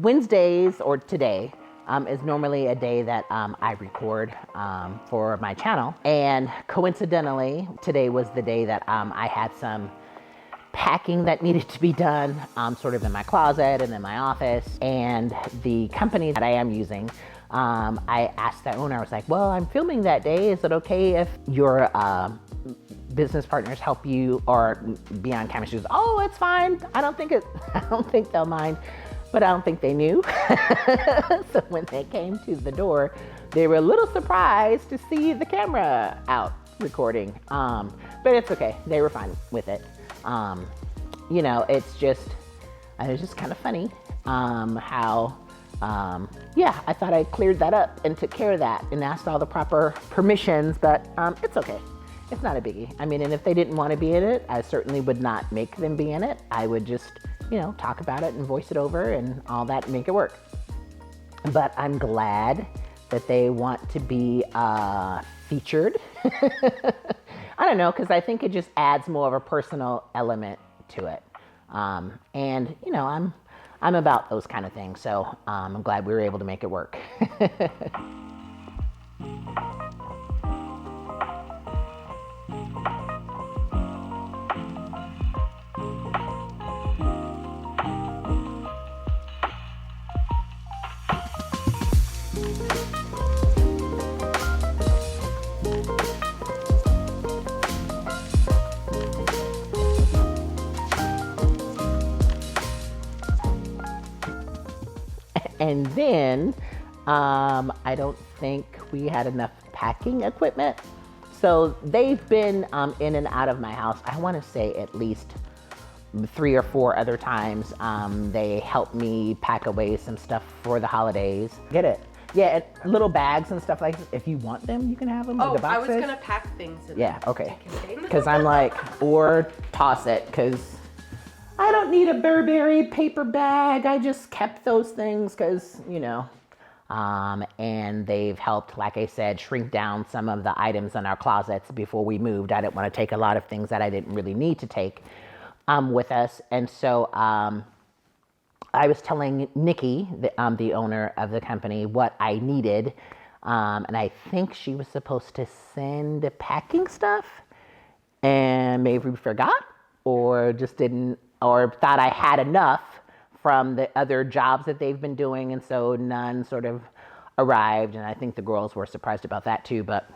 Wednesdays, or today, is normally a day that I record for my channel. And coincidentally, today was the day that I had some packing that needed to be done, sort of in my closet and in my office. And the company that I am using, I asked the owner, I was like, well, I'm filming that day. Is it okay if your business partners help you or be on camera? She goes, oh, it's fine. I don't think they'll mind. But I don't think they knew. So when they came to the door, they were a little surprised to see the camera out recording. But it's okay. They were fine with it. You know, it was just kind of funny how, yeah, I thought I cleared that up and took care of that and asked all the proper permissions, but it's okay. It's not a biggie. I mean, and if they didn't want to be in it, I certainly would not make them be in it. I would just, you know, talk about it and voice it over and all that and make it work. But I'm glad that they want to be featured. I don't know, because I think it just adds more of a personal element to it. And, you know, I'm about those kind of things. So I'm glad we were able to make it work. And then I don't think we had enough packing equipment. So they've been in and out of my house, I want to say at least 3 or 4 other times. They helped me pack away some stuff for the holidays. Get it? Yeah, little bags and stuff like that. If you want them, you can have them. Oh, the boxes. I was gonna pack things in yeah, okay. Because I'm like, or toss it, because I don't need a Burberry paper bag. I just kept those things because, you know, and they've helped, like I said, shrink down some of the items in our closets before we moved. I didn't want to take a lot of things that I didn't really need to take with us. And so I was telling Nikki, the owner of the company, what I needed. And I think she was supposed to send packing stuff and maybe forgot or just didn't, or thought I had enough from the other jobs that they've been doing, and so none sort of arrived, and I think the girls were surprised about that too, but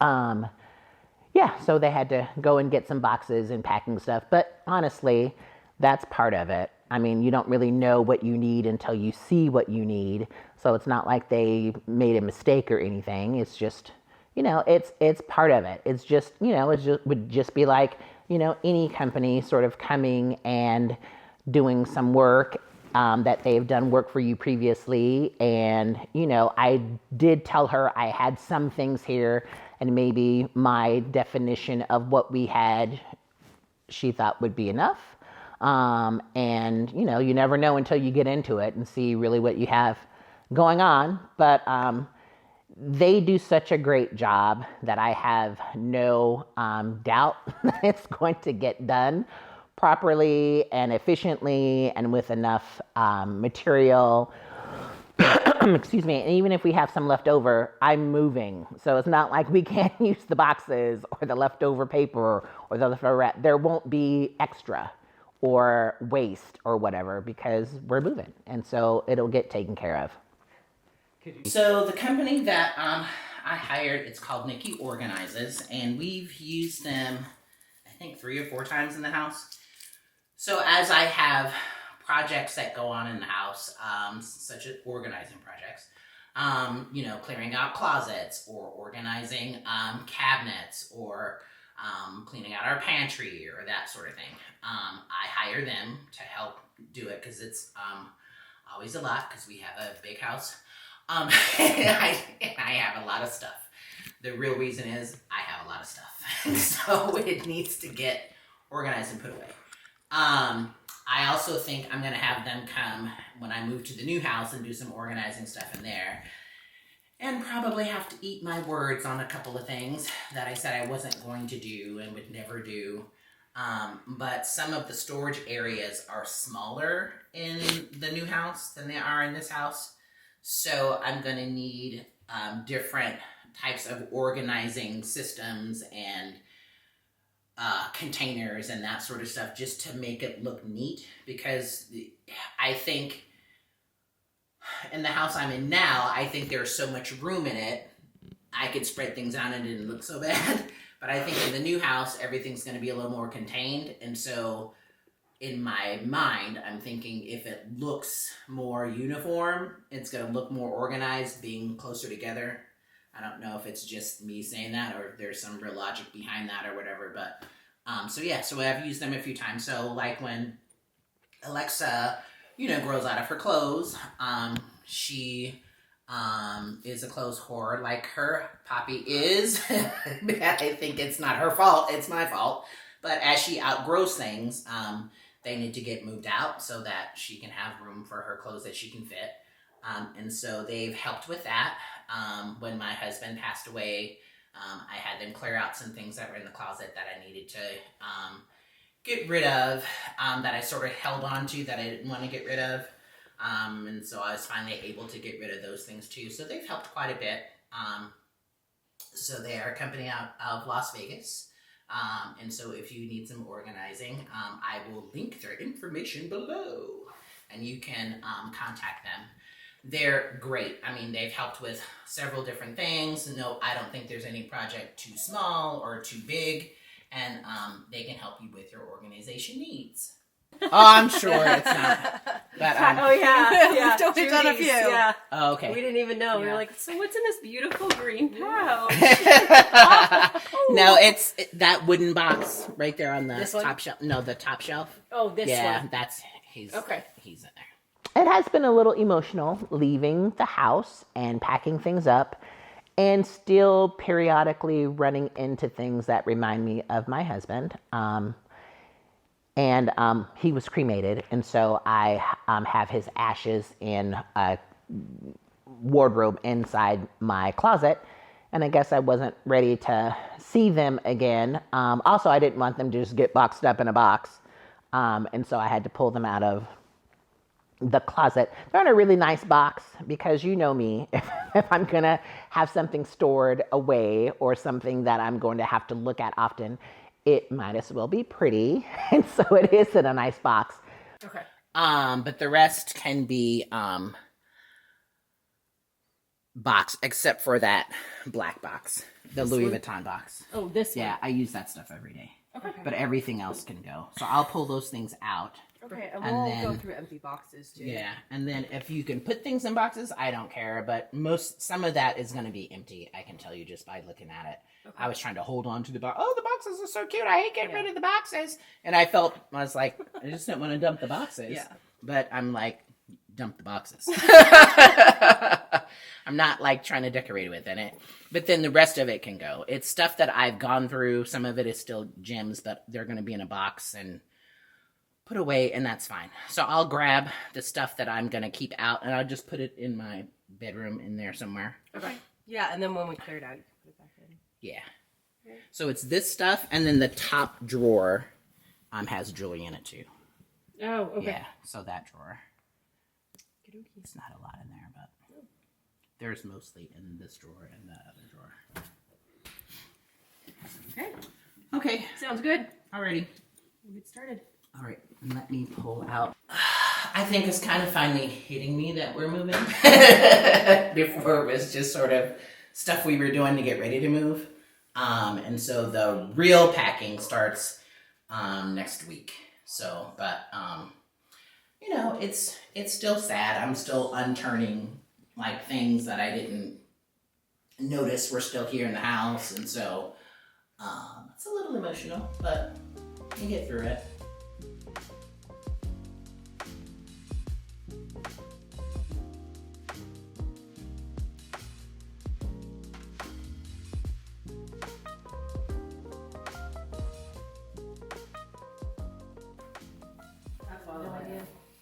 yeah, so they had to go and get some boxes and packing stuff, but honestly, that's part of it. I mean, you don't really know what you need until you see what you need, so it's not like they made a mistake or anything. It's just, you know, it's part of it. It's just, you know, would just be like, you know, any company sort of coming and doing some work that they've done work for you previously. And, you know, I did tell her I had some things here and maybe my definition of what we had, she thought would be enough. And, you know, you never know until you get into it and see really what you have going on. But they do such a great job that I have no doubt that it's going to get done properly and efficiently and with enough material. Excuse me. And even if we have some left over, I'm moving. So it's not like we can't use the boxes or the leftover paper or the leftover wrap. There won't be extra or waste or whatever because we're moving. And so it'll get taken care of. So the company that I hired, it's called Nikki Organizes, and we've used them, I think 3 or 4 times in the house. So as I have projects that go on in the house, such as organizing projects, you know, clearing out closets or organizing cabinets or cleaning out our pantry or that sort of thing, I hire them to help do it because it's always a lot because we have a big house. And I have a lot of stuff. The real reason is I have a lot of stuff. So it needs to get organized and put away. I also think I'm going to have them come when I move to the new house and do some organizing stuff in there. And probably have to eat my words on a couple of things that I said I wasn't going to do and would never do. But some of the storage areas are smaller in the new house than they are in this house. So I'm going to need different types of organizing systems and containers and that sort of stuff just to make it look neat, because I think in the house I'm in now, I think there's so much room in it, I could spread things out and it didn't look so bad. But I think in the new house, everything's going to be a little more contained. And so in my mind, I'm thinking if it looks more uniform, it's going to look more organized, being closer together. I don't know if it's just me saying that or if there's some real logic behind that or whatever. But so I've used them a few times. So like when Alexa, grows out of her clothes, she is a clothes hoard like her Poppy is. I think it's not her fault, it's my fault. But as she outgrows things, they need to get moved out so that she can have room for her clothes that she can fit. And so they've helped with that. When my husband passed away, I had them clear out some things that were in the closet that I needed to get rid of, that I sort of held on to that I didn't want to get rid of. And so I was finally able to get rid of those things too. So they've helped quite a bit. So they are a company out of Las Vegas. And so if you need some organizing, I will link their information below and you can contact them. They're great. I mean, they've helped with several different things. No, I don't think there's any project too small or too big. And they can help you with your organization needs. Oh, I'm sure it's not. But, oh, yeah. We've done a few. Yeah. Oh, okay. We didn't even know. Yeah. We were like, so what's in this beautiful green pouch? No, it's that wooden box right there on the top shelf. No, the top shelf. Oh, this one. Yeah, he's in there. It has been a little emotional leaving the house and packing things up and still periodically running into things that remind me of my husband. And he was cremated, and so I have his ashes in a wardrobe inside my closet, and I guess I wasn't ready to see them again. Also, I didn't want them to just get boxed up in a box, and so I had to pull them out of the closet. They're in a really nice box because you know me, if I'm going to have something stored away or something that I'm going to have to look at often, it might as well be pretty. And so it is in a nice box. Okay. But the rest can be box, except for that black box, the Louis Vuitton box. Oh, this one. Yeah, I use that stuff every day. Okay. But everything else can go. So I'll pull those things out. Okay, and we'll go through empty boxes too. Yeah, and then if you can put things in boxes, I don't care. But some of that is going to be empty. I can tell you just by looking at it. Okay. I was trying to hold on to the box. Oh, the boxes are so cute. I hate getting rid of the boxes. And I was like, I just didn't want to dump the boxes. Yeah. But I'm like, dump the boxes. I'm not like trying to decorate with it. But then the rest of it can go. It's stuff that I've gone through. Some of it is still gems, but they're going to be in a box and put away, and that's fine. So I'll grab the stuff that I'm going to keep out, and I'll just put it in my bedroom in there somewhere. Okay. Yeah, and then when we clear it out, you can put it back in. Yeah. Okay. So it's this stuff, and then the top drawer has jewelry in it, too. Oh, okay. Yeah, so that drawer. It's not a lot in there, but there's mostly in this drawer and the other drawer. Okay. Okay. Sounds good. Alrighty. We'll get started. All right, let me pull out. I think it's kind of finally hitting me that we're moving. Before it was just sort of stuff we were doing to get ready to move. And so the real packing starts next week. So, but it's still sad. I'm still unturning like things that I didn't notice were still here in the house, and so it's a little emotional, but you get through it.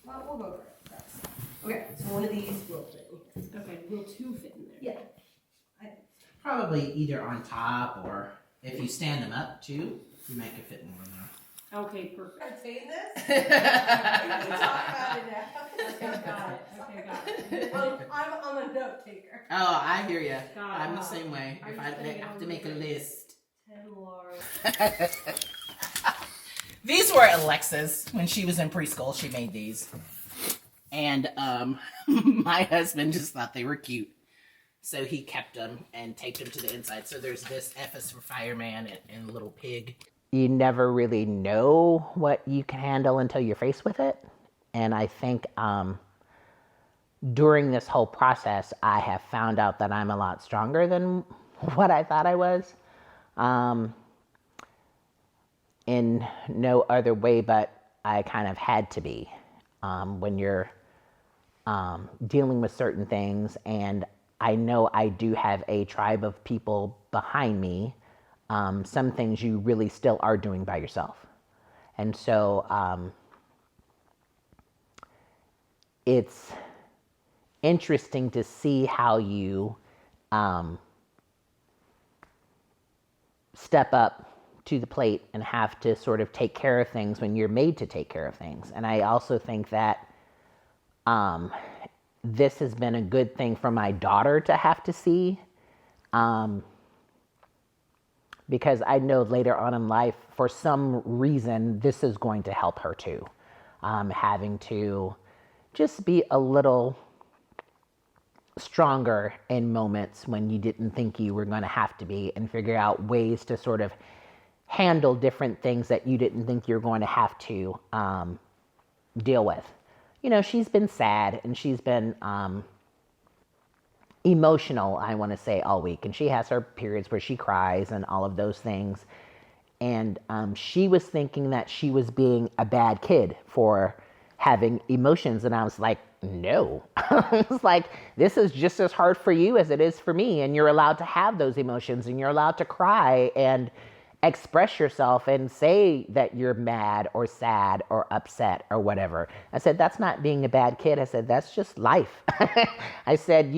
Well, we'll go over it. Okay, so one of these will fit. Okay, will two fit in there? Yeah. Probably either on top, or if you stand them up too, you might could fit more in there. Okay, perfect. Entertain this? Okay, We can talk about it now. got it. Okay, got it. I'm a note taker. Oh, I hear you. Got it. I'm the same way. I'm If just I gonna get have on to make a the- list. 10 large. These were Alexa's when she was in preschool. She made these, and my husband just thought they were cute, so he kept them and taped them to the inside. So there's this F is for fireman and a little pig. You never really know what you can handle until you're faced with it. And I think during this whole process, I have found out that I'm a lot stronger than what I thought I was. In no other way, but I kind of had to be when you're dealing with certain things. And I know I do have a tribe of people behind me. Some things you really still are doing by yourself. And so it's interesting to see how you step up to the plate and have to sort of take care of things when you're made to take care of things. And I also think that this has been a good thing for my daughter to have to see. Because I know later on in life, for some reason, this is going to help her too. Having to just be a little stronger in moments when you didn't think you were going to have to be, and figure out ways to sort of handle different things that you didn't think you're going to have to deal with. You know, she's been sad and she's been emotional, I want to say, all week. And she has her periods where she cries and all of those things. And she was thinking that she was being a bad kid for having emotions. And I was like, no. It's like, this is just as hard for you as it is for me. And you're allowed to have those emotions and you're allowed to cry and express yourself and say that you're mad or sad or upset or whatever. I said, that's not being a bad kid. I said, that's just life. I said,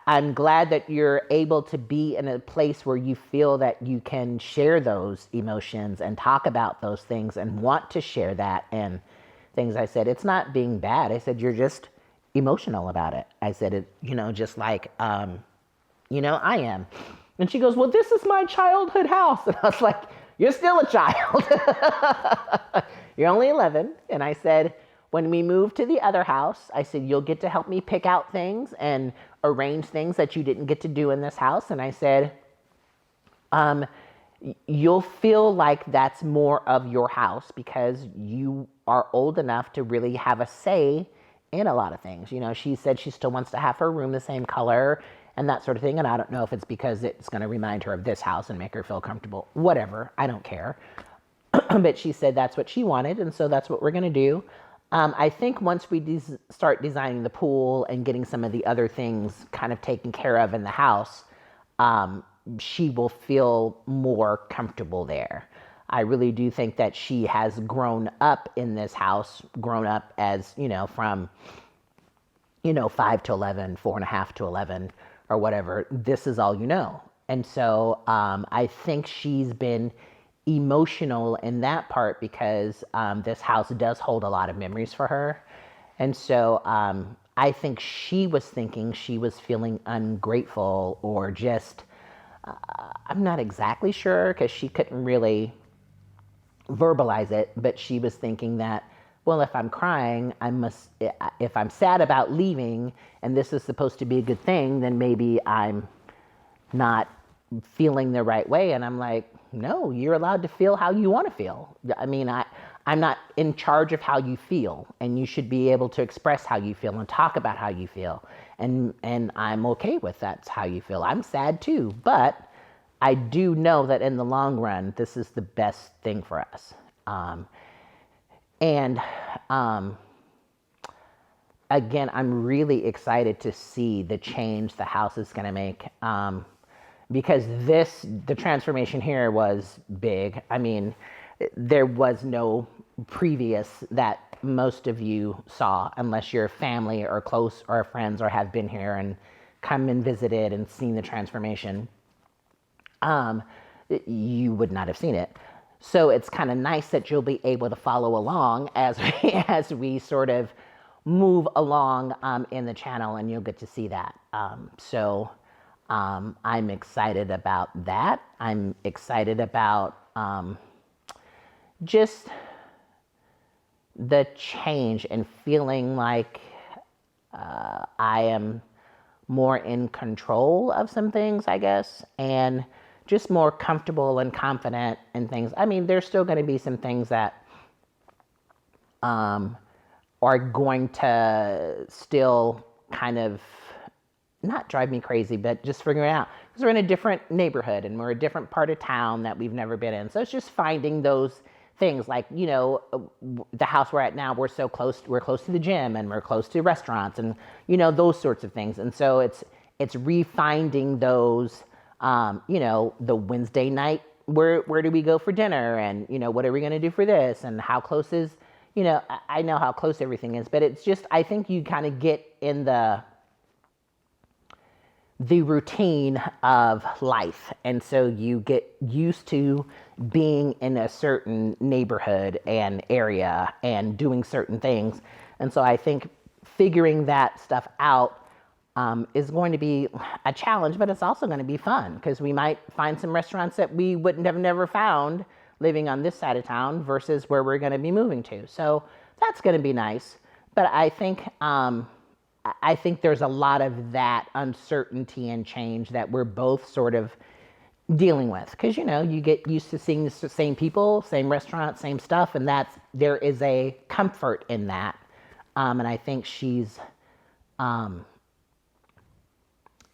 I'm glad that you're able to be in a place where you feel that you can share those emotions and talk about those things and want to share that and things. I said, it's not being bad. I said, you're just emotional about it. I said, it, just like, I am. And she goes, well, this is my childhood house. And I was like, you're still a child. You're only 11. And I said, when we move to the other house, I said, you'll get to help me pick out things and arrange things that you didn't get to do in this house. And I said, you'll feel like that's more of your house because you are old enough to really have a say in a lot of things. She said she still wants to have her room the same color and that sort of thing. And I don't know if it's because it's going to remind her of this house and make her feel comfortable. Whatever. I don't care. But she said that's what she wanted. And so that's what we're going to do. I think once we start designing the pool and getting some of the other things kind of taken care of in the house, she will feel more comfortable there. I really do think that she has grown up in this house, grown up as, from, 5 to 11, 4.5 to 11 or whatever. This is all you know. And so I think she's been emotional in that part because this house does hold a lot of memories for her. And so I think she was thinking she was feeling ungrateful or just, I'm not exactly sure because she couldn't really verbalize it, but she was thinking that, well, if I'm crying, if I'm sad about leaving and this is supposed to be a good thing, then maybe I'm not feeling the right way. And I'm like, no, you're allowed to feel how you want to feel. I mean, I'm not in charge of how you feel, and you should be able to express how you feel and talk about how you feel. And I'm okay with that's how you feel. I'm sad too, but I do know that in the long run, this is the best thing for us. Again, I'm really excited to see the change the house is going to make. Because the transformation here was big. I mean, there was no previous that most of you saw unless you're family or close or friends or have been here and come and visited and seen the transformation. You would not have seen it. So it's kind of nice that you'll be able to follow along as as we sort of move along in the channel, and you'll get to see that. I'm excited about that. I'm excited about just the change and feeling like I am more in control of some things, I guess, and just more comfortable and confident in things. I mean, there's still going to be some things that are going to still kind of not drive me crazy, but just figuring out, because we're in a different neighborhood and we're a different part of town that we've never been in. So it's just finding those things, like, you know, the house we're at now, we're close to the gym and we're close to restaurants and, you know, those sorts of things. And so it's refinding those, you know, the Wednesday night, where do we go for dinner, and, you know, what are we going to do for this, and how close is, you know, I know how close everything is, but it's just, I think you kind of get in the routine of life. And so you get used to being in a certain neighborhood and area and doing certain things. And so I think figuring that stuff out is going to be a challenge, but it's also going to be fun, because we might find some restaurants that we wouldn't have never found living on this side of town versus where we're going to be moving to. So that's going to be nice. But I think there's a lot of that uncertainty and change that we're both sort of dealing with, because, you know, you get used to seeing the same people, same restaurant, same stuff, and there is a comfort in that. And I think she's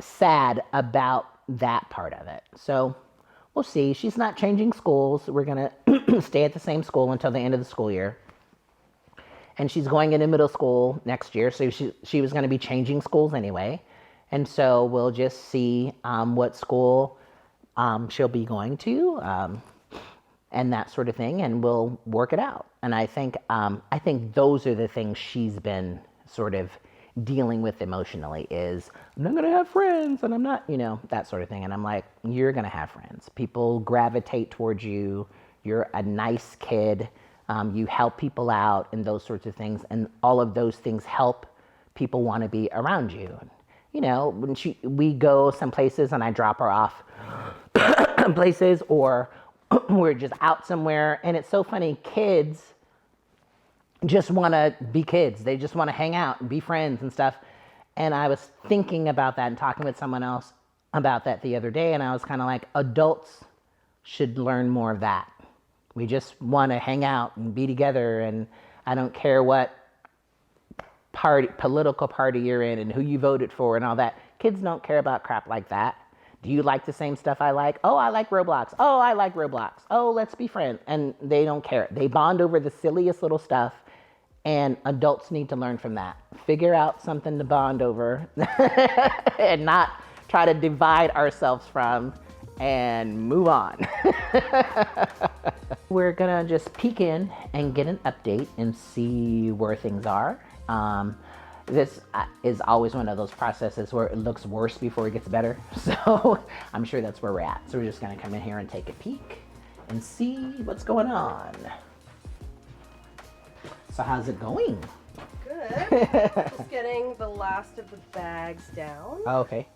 sad about that part of it. So we'll see. She's not changing schools. We're going to stay at the same school until the end of the school year. And she's going into middle school next year, so she was going to be changing schools anyway. And so we'll just see what school she'll be going to, and that sort of thing, and we'll work it out. And I think those are the things she's been sort of dealing with emotionally, is, I'm not going to have friends, and I'm not, you know, that sort of thing. And I'm like, you're going to have friends. People gravitate towards you. You're a nice kid. You help people out and those sorts of things. And all of those things help people want to be around you. You know, when we go some places and I drop her off places, or we're just out somewhere, and it's so funny, kids just want to be kids. They just want to hang out and be friends and stuff. And I was thinking about that and talking with someone else about that the other day, and I was kind of like, adults should learn more of that. We just want to hang out and be together, and I don't care what political party you're in and who you voted for and all that. Kids don't care about crap like that. Do you like the same stuff I like? Oh, I like Roblox. Oh, I like Roblox. Oh, let's be friends. And they don't care. They bond over the silliest little stuff, and adults need to learn from that. Figure out something to bond over and not try to divide ourselves from, and move on. We're gonna just peek in and get an update and see where things are. This is always one of those processes where it looks worse before it gets better. So I'm sure that's where we're at. So we're just gonna come in here and take a peek and see what's going on. So how's it going? Good. Just getting the last of the bags down. Oh, okay.